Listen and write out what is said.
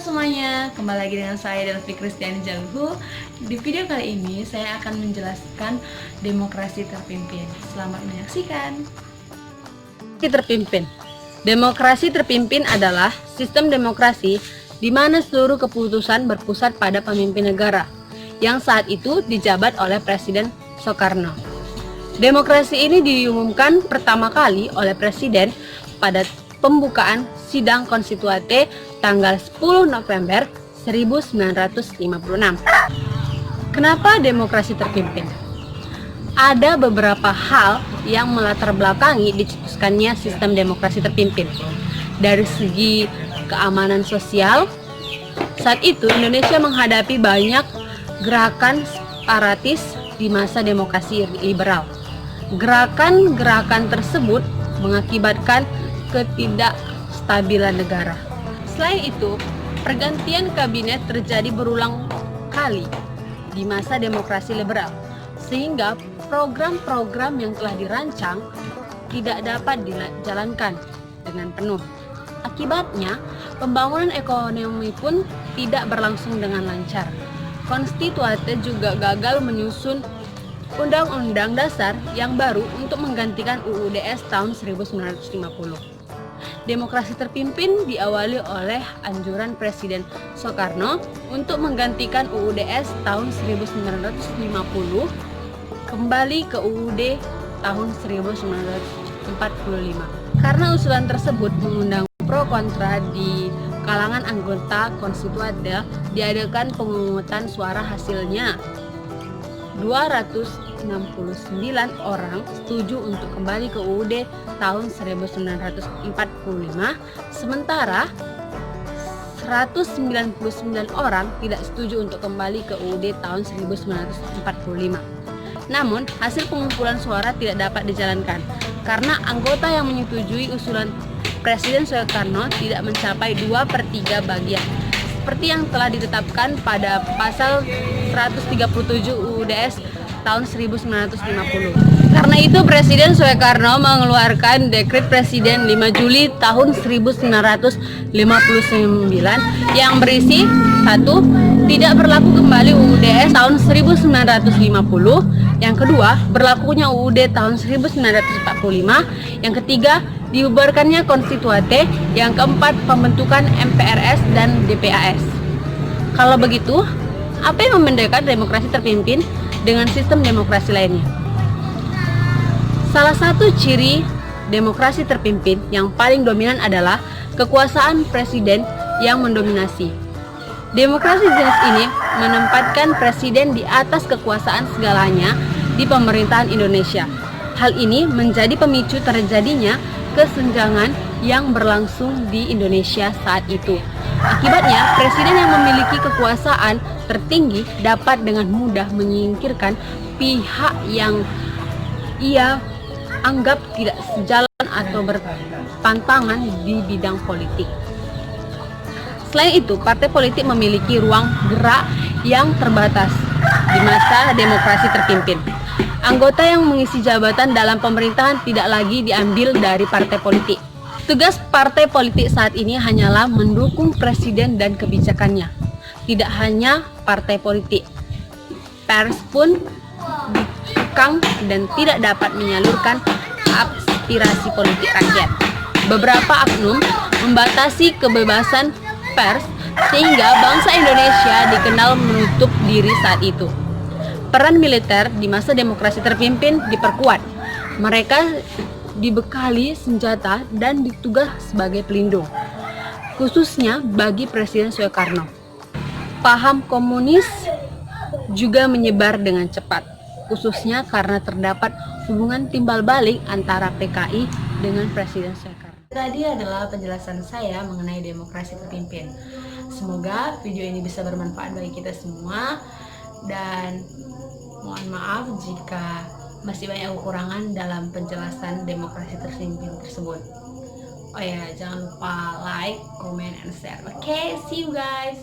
semuanya, kembali lagi dengan saya Delvi Kristiani Jalhu. Di video kali ini saya akan menjelaskan demokrasi terpimpin. Selamat menyaksikan. Demokrasi terpimpin adalah sistem demokrasi di mana seluruh keputusan berpusat pada pemimpin negara yang saat itu dijabat oleh Presiden Soekarno. Demokrasi ini diumumkan pertama kali oleh Presiden pada pembukaan sidang konstituante tanggal 10 November 1956. Kenapa demokrasi terpimpin? Ada beberapa hal yang melatar belakangi dicetuskannya sistem demokrasi terpimpin. Dari segi keamanan sosial, saat itu Indonesia menghadapi banyak gerakan separatis di masa demokrasi liberal. Gerakan-gerakan tersebut mengakibatkan ketidakstabilan negara. Selain itu, pergantian kabinet terjadi berulang kali di masa demokrasi liberal, sehingga program-program yang telah dirancang tidak dapat dijalankan dengan penuh. Akibatnya, pembangunan ekonomi pun tidak berlangsung dengan lancar. Konstituante juga gagal menyusun Undang-Undang Dasar yang baru untuk menggantikan UUD-S tahun 1950. Demokrasi terpimpin diawali oleh anjuran Presiden Soekarno untuk menggantikan UUD-S tahun 1950 kembali ke UUD tahun 1945. Karena usulan tersebut mengundang pro kontra di kalangan anggota konstituante, diadakan pemungutan suara. Hasilnya 269 orang setuju untuk kembali ke UUD tahun 1945, sementara 199 orang tidak setuju untuk kembali ke UUD tahun 1945. Namun, hasil pengumpulan suara tidak dapat dijalankan karena anggota yang menyetujui usulan Presiden Soekarno tidak mencapai 2/3 bagian, seperti yang telah ditetapkan pada pasal 137 UUD-S tahun 1950. Karena itu Presiden Soekarno mengeluarkan Dekret Presiden 5 Juli tahun 1959 yang berisi 1. Tidak berlaku kembali UUD-S tahun 1950. Yang kedua, berlakunya UUD tahun 1945. Yang ketiga, dibubarkannya konstituante. Yang keempat, pembentukan MPRS dan DPAS. Kalau begitu, apa yang membedakan demokrasi terpimpin dengan sistem demokrasi lainnya? Salah satu ciri demokrasi terpimpin yang paling dominan adalah kekuasaan presiden yang mendominasi. Demokrasi jenis ini menempatkan presiden di atas kekuasaan segalanya di pemerintahan Indonesia. Hal ini menjadi pemicu terjadinya kesenjangan yang berlangsung di Indonesia saat itu. Akibatnya, presiden yang memiliki kekuasaan tertinggi dapat dengan mudah menyingkirkan pihak yang ia anggap tidak sejalan atau berpantangan di bidang politik. Selain itu, partai politik memiliki ruang gerak yang terbatas di masa demokrasi terpimpin. Anggota yang mengisi jabatan dalam pemerintahan tidak lagi diambil dari partai politik. Tugas partai politik saat ini hanyalah mendukung presiden dan kebijakannya. Tidak hanya partai politik, pers pun dikekang dan tidak dapat menyalurkan aspirasi politik rakyat. Beberapa oknum membatasi kebebasan pers sehingga bangsa Indonesia dikenal menutup diri saat itu. Peran militer di masa demokrasi terpimpin diperkuat. Mereka dibekali senjata dan ditugas sebagai pelindung, khususnya bagi Presiden Soekarno. Paham komunis juga menyebar dengan cepat, khususnya karena terdapat hubungan timbal balik antara PKI dengan Presiden Soekarno. Tadi adalah penjelasan saya mengenai demokrasi terpimpin. Semoga video ini bisa bermanfaat bagi kita semua, dan mohon maaf jika masih banyak kekurangan dalam penjelasan demokrasi terpimpin tersebut. Oh ya, jangan lupa like, comment, and share. Okay, see you guys.